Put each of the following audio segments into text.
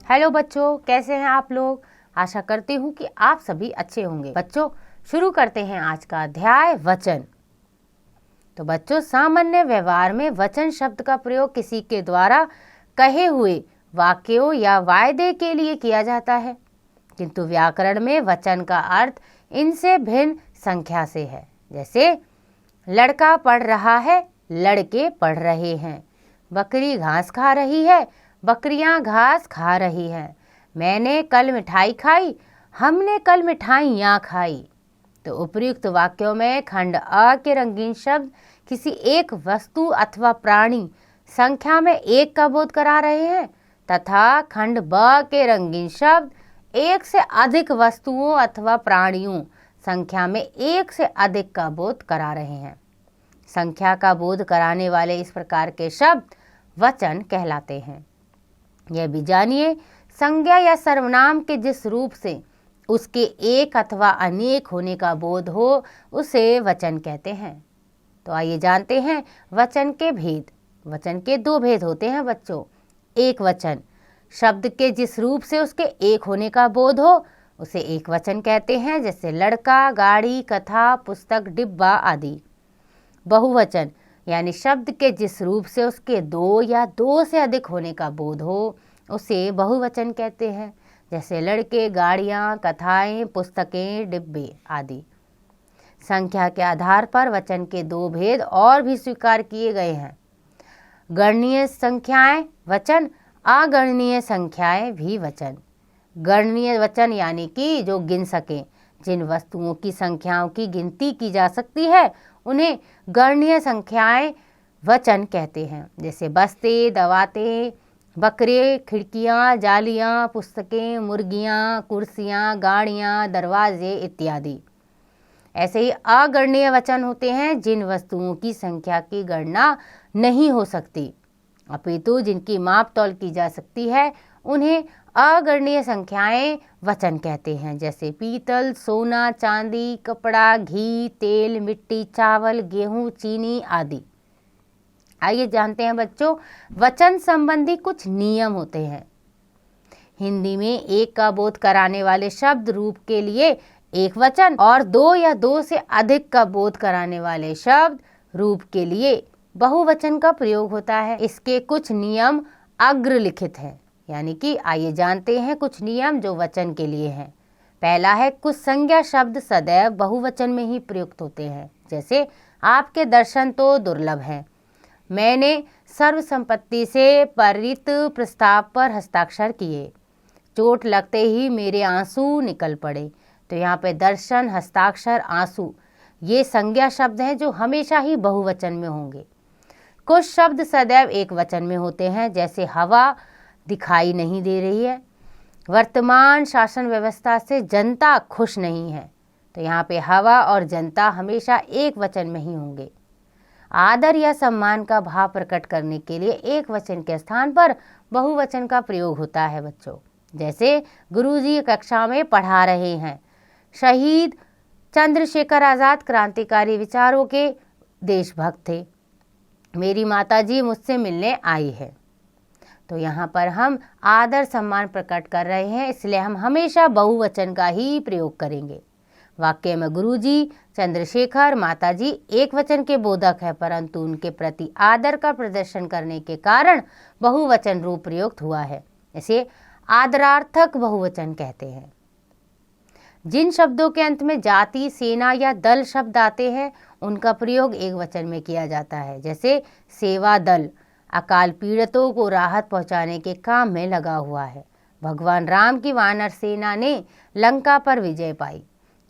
Hello बच्चों, कैसे हैं आप लोग। आशा करती हूँ कि आप सभी अच्छे होंगे। बच्चों, शुरू करते हैं आज का अध्याय वचन। तो बच्चों, सामान्य व्यवहार में वचन शब्द का प्रयोग किसी के द्वारा कहे हुए वाक्यों या वायदे के लिए किया जाता है, किंतु व्याकरण में वचन का अर्थ इनसे भिन्न संख्या से है। जैसे लड़का पढ़ रहा है, लड़के पढ़ रहे हैं। बकरी घास खा रही है, बकरियां घास खा रही हैं। मैंने कल मिठाई खाई, हमने कल मिठाइयाँ खाई। तो उपयुक्त वाक्यों में खंड अ के रंगीन शब्द किसी एक वस्तु अथवा प्राणी संख्या में एक का बोध करा रहे हैं, तथा खंड ब के रंगीन शब्द एक से अधिक वस्तुओं अथवा प्राणियों संख्या में एक से अधिक का बोध करा रहे हैं। संख्या का बोध कराने वाले इस प्रकार के शब्द वचन कहलाते हैं। यह भी जानिए, संज्ञा या सर्वनाम के जिस रूप से उसके एक अथवा अनेक होने का बोध हो उसे वचन कहते हैं। तो आइए जानते हैं वचन के भेद। वचन के दो भेद होते हैं बच्चों। एक वचन, शब्द के जिस रूप से उसके एक होने का बोध हो उसे एक वचन कहते हैं, जैसे लड़का, गाड़ी, कथा, पुस्तक, डिब्बा आदि। बहुवचन, यानी शब्द के जिस रूप से उसके दो या दो से अधिक होने का बोध हो उसे बहुवचन कहते हैं, जैसे लड़के, गाड़ियाँ, कथाएं, पुस्तकें, डिब्बे आदि। संख्या के आधार पर वचन के दो भेद और भी स्वीकार किए गए हैं। गणनीय संख्याएं वचन, अगणनीय संख्याएं भी वचन। गणनीय वचन यानी कि जो गिन सकें, जिन वस्तुओं की संख्याओं की गिनती की जा सकती है उन्हें गणनीय संख्याएं वचन कहते हैं, जैसे बस्ते, दवाते, बकरे, खिड़कियां, जालियां, पुस्तकें, मुर्गियां, कुर्सियां, गाड़ियां, दरवाजे इत्यादि। ऐसे ही अगणनीय वचन होते हैं जिन वस्तुओं की संख्या की गणना नहीं हो सकती, अपितु जिनकी माप तौल की जा सकती है उन्हें अगणनीय संख्याएं वचन कहते हैं, जैसे पीतल, सोना, चांदी, कपड़ा, घी, तेल, मिट्टी, चावल, गेहूं, चीनी आदि। आइए जानते हैं बच्चों, वचन संबंधी कुछ नियम होते हैं। हिंदी में एक का बोध कराने वाले शब्द रूप के लिए एक वचन और दो या दो से अधिक का बोध कराने वाले शब्द रूप के लिए बहुवचन का प्रयोग होता है। इसके कुछ नियम अग्रलिखित हैं, यानी कि आइए जानते हैं कुछ नियम जो वचन के लिए हैं। पहला है, कुछ संज्ञा शब्द सदैव बहुवचन में ही प्रयुक्त होते हैं, जैसे आपके दर्शन तो दुर्लभ हैं। मैंने सर्व संपत्ति से प्रेरित प्रस्ताव पर हस्ताक्षर किए। चोट लगते ही मेरे आंसू निकल पड़े। तो यहाँ पे दर्शन, हस्ताक्षर, आंसू ये संज्ञा शब्द हैं जो हमेशा ही बहुवचन में होंगे। कुछ शब्द सदैव एक वचन में होते हैं, जैसे हवा दिखाई नहीं दे रही है। वर्तमान शासन व्यवस्था से जनता खुश नहीं है। तो यहाँ पे हवा और जनता हमेशा एक वचन में ही होंगे। आदर या सम्मान का भाव प्रकट करने के लिए एक वचन के स्थान पर बहुवचन का प्रयोग होता है बच्चों, जैसे गुरुजी कक्षा में पढ़ा रहे हैं। शहीद चंद्रशेखर आजाद क्रांतिकारी विचारों के देशभक्त थे। मेरी माताजी मुझसे मिलने आई है। तो यहाँ पर हम आदर सम्मान प्रकट कर रहे हैं, इसलिए हम हमेशा बहुवचन का ही प्रयोग करेंगे। वाक्य में गुरुजी, चंद्रशेखर, माताजी एक वचन के बोधक है, परंतु उनके प्रति आदर का प्रदर्शन करने के कारण बहुवचन रूप प्रयुक्त हुआ है। इसे आदरार्थक बहुवचन कहते हैं। जिन शब्दों के अंत में जाति, सेना या दल शब्द आते हैं उनका प्रयोग एक वचन में किया जाता है, जैसे सेवा दल अकाल पीड़ितों को राहत पहुंचाने के काम में लगा हुआ है। भगवान राम की वानर सेना ने लंका पर विजय पाई।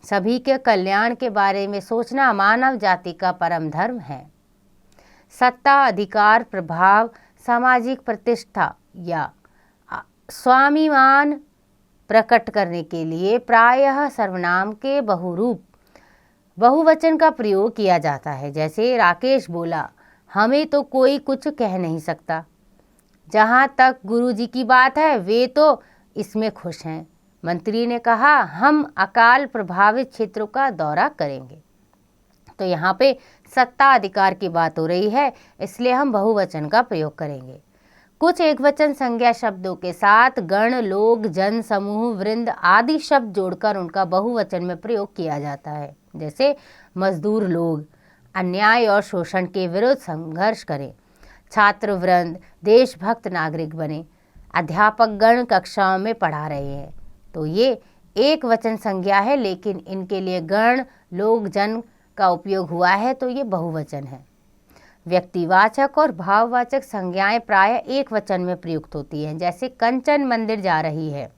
सभी के कल्याण के बारे में सोचना मानव जाति का परम धर्म है। सत्ता, अधिकार, प्रभाव, सामाजिक प्रतिष्ठा या स्वाभिमान प्रकट करने के लिए प्रायः सर्वनाम के बहुरूप बहुवचन का प्रयोग किया जाता है, जैसे राकेश बोला, हमें तो कोई कुछ कह नहीं सकता। जहाँ तक गुरुजी की बात है वे तो इसमें खुश हैं। मंत्री ने कहा, हम अकाल प्रभावित क्षेत्रों का दौरा करेंगे। तो यहाँ पे सत्ता अधिकार की बात हो रही है, इसलिए हम बहुवचन का प्रयोग करेंगे। कुछ एकवचन संज्ञा शब्दों के साथ गण, लोग, जन, समूह, वृंद आदि शब्द जोड़कर उनका बहुवचन में प्रयोग किया जाता है। जैसे मजदूर लोग अन्याय और शोषण के विरुद्ध संघर्ष करें, छात्र वृंद देशभक्त नागरिक बने, अध्यापक गण कक्षाओं में पढ़ा रहे हैं। तो ये एक वचन संज्ञा है, लेकिन इनके लिए गण, लोग, जन का उपयोग हुआ है तो ये बहुवचन है। व्यक्तिवाचक और भाववाचक संज्ञाएं प्रायः एक वचन में प्रयुक्त होती हैं। जैसे कंचन मंदिर जा रही है,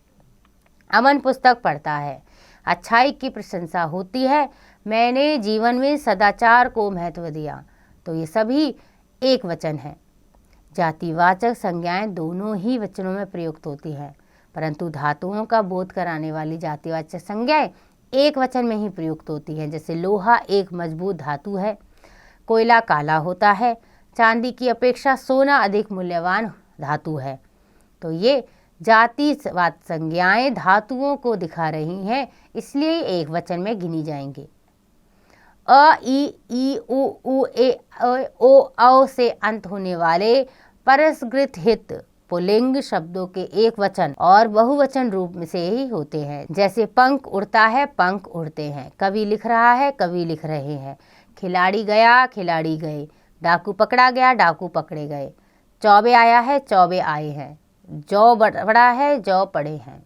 अमन पुस्तक पढ़ता है, अच्छाई की प्रशंसा होती है, मैंने जीवन में सदाचार को महत्व दिया। तो ये सभी एक वचन है। जातिवाचक संज्ञाएं दोनों ही वचनों में प्रयुक्त होती हैं, परंतु धातुओं का बोध कराने वाली जातिवाचक संज्ञाएं एक वचन में ही प्रयुक्त होती हैं। जैसे लोहा एक मजबूत धातु है, कोयला काला होता है, चांदी की अपेक्षा सोना अधिक मूल्यवान धातु है। तो ये जातिवाचक संज्ञाएं धातुओं को दिखा रही हैं, इसलिए एक वचन में गिनी जाएंगी। अ, ई, उ, ए, ओ, औ से अंत होने वाले परस्कृत हित पुल्लिंग शब्दों के एक वचन और बहुवचन रूप में से ही होते हैं। जैसे पंख उड़ता है, पंख उड़ते हैं, कवि लिख रहा है, कवि लिख रहे हैं, खिलाड़ी गया, खिलाड़ी गए, डाकू पकड़ा गया, डाकू पकड़े गए, चौबे आया है, चौबे आए हैं, जौ पड़ा है, जौ पड़े हैं।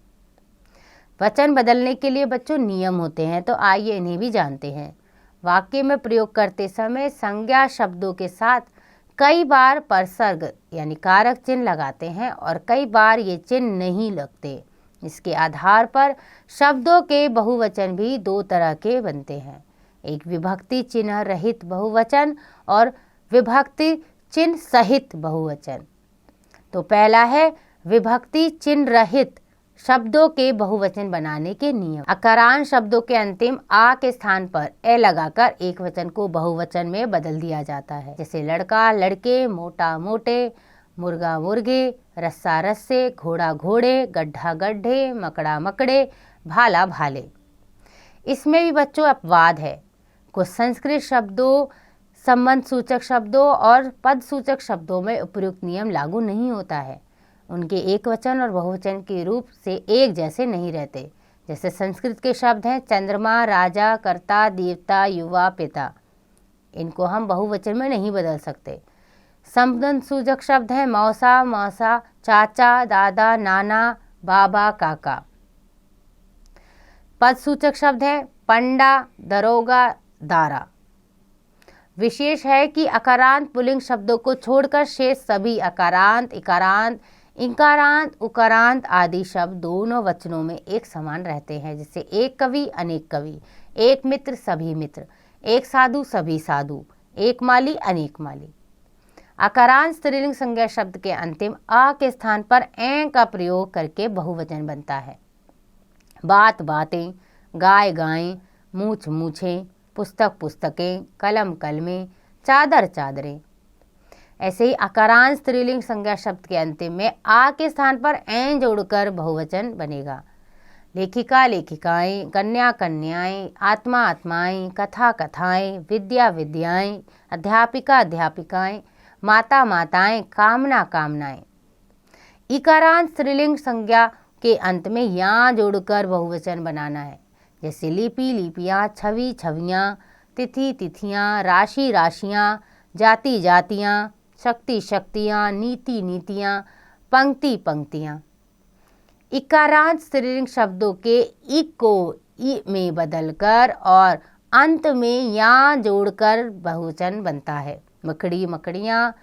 वचन बदलने के लिए बच्चों नियम होते हैं, तो आइए इन्हें भी जानते हैं। वाक्य में प्रयोग करते समय संज्ञा शब्दों के साथ कई बार परसर्ग यानी कारक चिन्ह लगाते हैं और कई बार ये चिन्ह नहीं लगते। इसके आधार पर शब्दों के बहुवचन भी दो तरह के बनते हैं, एक विभक्ति चिन्ह रहित बहुवचन और विभक्ति चिन्ह सहित बहुवचन। तो पहला है विभक्ति चिन्ह रहित शब्दों के बहुवचन बनाने के नियम। अकारांत शब्दों के अंतिम आ के स्थान पर ए लगाकर एक वचन को बहुवचन में बदल दिया जाता है। जैसे लड़का लड़के, मोटा मोटे, मुर्गा मुर्गे, रस्सा रस्से, घोड़ा घोड़े, गड्ढा गड्ढे, मकड़ा मकड़े, भाला भाले। इसमें भी बच्चों अपवाद है। कुछ संस्कृत शब्दों, संबंध सूचक शब्दों और पद सूचक शब्दों में उपयुक्त नियम लागू नहीं होता है। उनके एक वचन और बहुवचन के रूप से एक जैसे नहीं रहते। जैसे संस्कृत के शब्द हैं चंद्रमा, राजा, कर्ता, देवता, युवा, पिता। इनको हम बहुवचन में नहीं बदल सकते। संबंध सूचक शब्द हैं मौसा, मौसा, चाचा, दादा, नाना, बाबा, काका। पद सूचक शब्द हैं पंडा, दरोगा, दारा। विशेष है कि अकारांत पुल्लिंग शब्दों को छोड़कर शेष सभी अकारांत, इकारांत, इंकारांत, उकारांत आदि शब्द दोनों वचनों में एक समान रहते हैं। जैसे एक कवि, अनेक कवि, एक मित्र, सभी मित्र, एक साधु, सभी साधु, एक माली, अनेक माली। अकारांत स्त्रीलिंग संज्ञा शब्द के अंतिम आ के स्थान पर ए का प्रयोग करके बहुवचन बनता है। बात बातें, गाय गायें, मूछ मूछें, पुस्तक पुस्तकें, कलम कलमें, चादर चादरें। ऐसे ही अकारांत स्त्रीलिंग संज्ञा शब्द के अंतिम में आ के स्थान पर ऐ जोड़कर बहुवचन बनेगा। लेखिका लेखिकाएं, कन्या कन्याएं, आत्मा आत्माएं, कथा कथाएं, विद्या विद्याएं, अध्यापिका अध्यापिकाएं, माता माताएं, कामना कामनाएं। इकारांत स्त्रीलिंग संज्ञा के अंत में या जोड़कर बहुवचन बनाना है। जैसे लिपि लिपियाँ, छवि छवियाँ, तिथि तिथियाँ, राशि राशियाँ, जाति जातियाँ, शक्ति शक्तियाँ, नीति नीतियाँ, पंक्ति पंक्तियाँ। इकारांत स्त्रीलिंग शब्दों के इक को इ में बदलकर और अंत में या जोड़कर बहुवचन बनता है। मकड़ी मकड़ियाँ,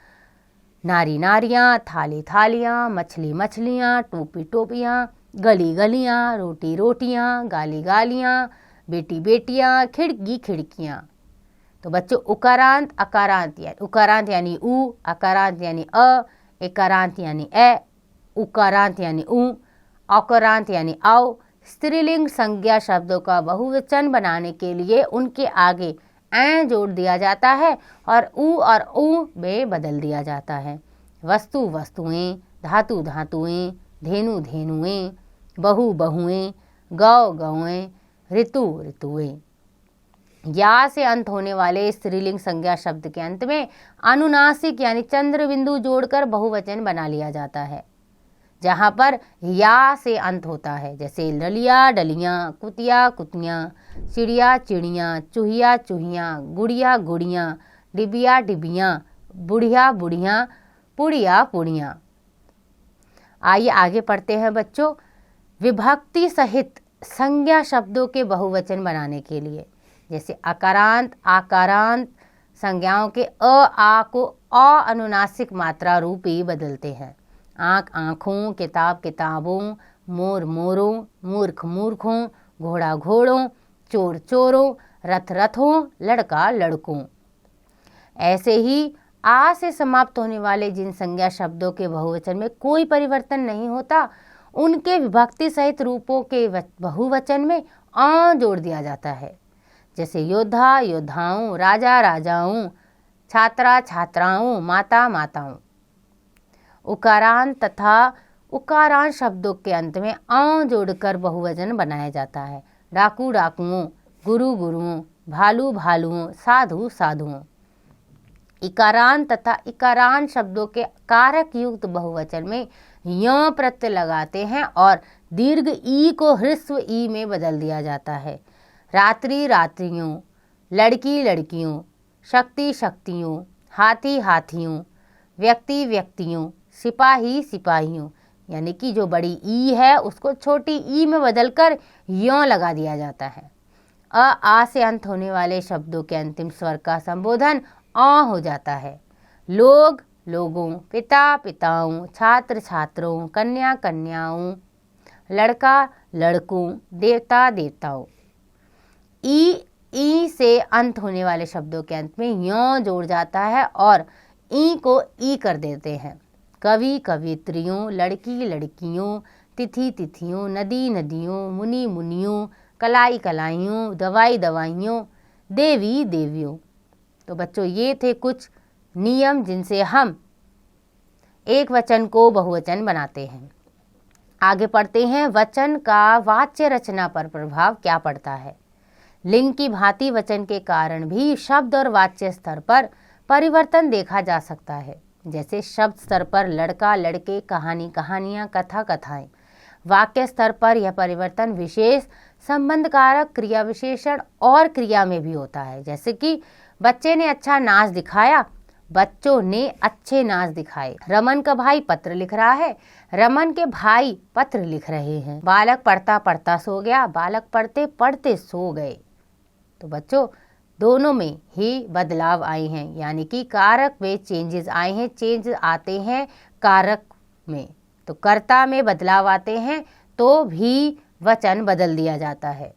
नारी नारियाँ, थाली थालियाँ, मछली मछलियाँ, टोपी टोपियाँ, गली गलियाँ, रोटी रोटियाँ, गाली गालियाँ, बेटी बेटियाँ, खिड़की खिड़कियाँ। तो बच्चों उकारांत अकारांत उकारांत यानी उ, अकारांत यानी अ, एकारांत यानी ए, उकारांत यानी उ, औकारांत यानी औ। स्त्रीलिंग संज्ञा शब्दों का बहुवचन बनाने के लिए उनके आगे ऐ जोड़ दिया जाता है और उ में बदल दिया जाता है। वस्तु वस्तुएं, धातु धातुएं, धेनु धेनुएं, बहु बहुएं, गौ गौएं, ऋतु ऋतुएं। या से अंत होने वाले स्त्रीलिंग संज्ञा शब्द के अंत में अनुनासिक यानी चंद्र बिंदु जोड़कर बहुवचन बना लिया जाता है, जहां पर या से अंत होता है, जैसे डलिया डलियां, कुतिया कुतियां, चिड़िया चिड़ियां, चूहिया चूहियां, गुड़िया गुड़ियां, डिबिया डिबियां, बुढ़िया बुढ़ियां, पुड़िया पुड़ियां। आइए आगे पढ़ते हैं बच्चों। विभक्ति सहित संज्ञा शब्दों के बहुवचन बनाने के लिए, जैसे अकारांत आकारांत संज्ञाओं के अ आ को अ अनुनासिक मात्रा रूप ही बदलते हैं। आँख आँखों, किताब किताबों, मोर मोरों, मूर्ख मूर्खों, घोड़ा घोड़ों, चोर चोरों, रथ रथों, लड़का लड़कों। ऐसे ही आ से समाप्त होने वाले जिन संज्ञा शब्दों के बहुवचन में कोई परिवर्तन नहीं होता, उनके विभक्ति सहित रूपों के बहुवचन में आ जोड़ दिया जाता है, जैसे योद्धा योद्धाओं, राजा राजाओं, छात्रा छात्राओं, माता माताओं। उकारांत तथा उकारांत शब्दों के अंत में आ जोड़कर बहुवचन बनाया जाता है, डाकू डाकुओं, गुरु गुरुओं, भालू भालुओं, साधु साधुओं। इकारांत तथा इकारांत शब्दों के कारक युक्त बहुवचन में य प्रत्यय लगाते हैं और दीर्घ ई को ह्रस्व ई में बदल दिया जाता है। रात्रि रात्रियों, लड़की लड़कियों, शक्ति शक्तियों, हाथी हाथियों, व्यक्ति व्यक्तियों, सिपाही सिपाहियों, यानी कि जो बड़ी ई है उसको छोटी ई में बदलकर यों लगा दिया जाता है। आ से अंत होने वाले शब्दों के अंतिम स्वर का संबोधन आ हो जाता है। लोग लोगों, पिता पिताओं, छात्र छात्रों, कन्या कन्याओं, लड़का लड़कों, देवता देवताओं। ई से अंत होने वाले शब्दों के अंत में यों जोड़ जाता है और ई को ई कर देते हैं। कवि कवित्रियों, लड़की लड़कियों, तिथि तिथियों, नदी नदियों, मुनि मुनियों, कलाई कलाइयों, दवाई दवाइयों, देवी देवियों। तो बच्चों ये थे कुछ नियम जिनसे हम एक वचन को बहुवचन बनाते हैं। आगे पढ़ते हैं, वचन का वाच्य रचना पर प्रभाव क्या पड़ता है। लिंग की भांति वचन के कारण भी शब्द और वाच्य स्तर पर परिवर्तन देखा जा सकता है, जैसे शब्द स्तर पर लड़का लड़के, कहानी कहानियाँ, कथा कथाएं। वाक्य स्तर पर यह परिवर्तन विशेष संबंध कारक क्रिया विशेषण और क्रिया में भी होता है, जैसे कि बच्चे ने अच्छा नाच दिखाया, बच्चों ने अच्छे नाच दिखाए। रमन का भाई पत्र लिख रहा है, रमन के भाई पत्र लिख रहे हैं। बालक पढ़ता पढ़ता सो गया, बालक पढ़ते पढ़ते सो गए। तो बच्चों दोनों में ही बदलाव आए हैं, यानी कि कारक में चेंजेस आए हैं। चेंज आते हैं कारक में, तो कर्ता में बदलाव आते हैं तो भी वचन बदल दिया जाता है।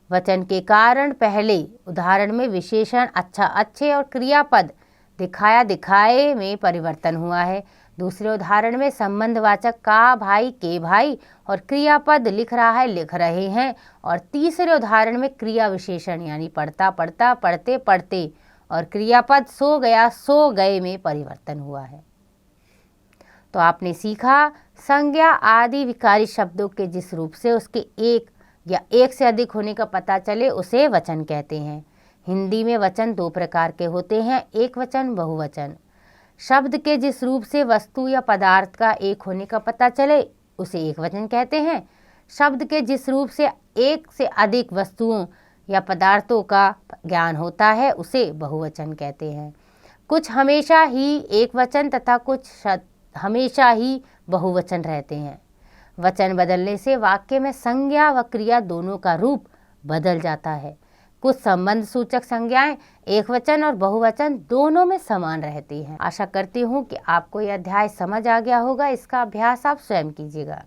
वचन के कारण पहले उदाहरण में विशेषण अच्छा अच्छे और क्रियापद दिखाया दिखाए में परिवर्तन हुआ है। दूसरे उदाहरण में संबंधवाचक का भाई के भाई और क्रियापद लिख रहा है लिख रहे हैं। और तीसरे उदाहरण में क्रिया विशेषण यानी पढ़ता पढ़ता पढ़ते पढ़ते और क्रियापद सो गया सो गए में परिवर्तन हुआ है। तो आपने सीखा संज्ञा आदि विकारी शब्दों के जिस रूप से उसके एक या एक से अधिक होने का पता चले उसे वचन कहते हैं। हिंदी में वचन दो प्रकार के होते हैं, एक वचन बहुवचन। शब्द के जिस रूप से वस्तु या पदार्थ का एक होने का पता चले उसे एक वचन कहते हैं। शब्द के जिस रूप से एक से अधिक वस्तुओं या पदार्थों का ज्ञान होता है उसे बहुवचन कहते हैं। कुछ हमेशा ही एक वचन तथा कुछ हमेशा ही बहुवचन रहते हैं। वचन बदलने से वाक्य में संज्ञा व क्रिया दोनों का रूप बदल जाता है। कुछ संबंध सूचक संज्ञाएं एक वचन और बहुवचन दोनों में समान रहती हैं। आशा करती हूँ कि आपको यह अध्याय समझ आ गया होगा। इसका अभ्यास आप स्वयं कीजिएगा।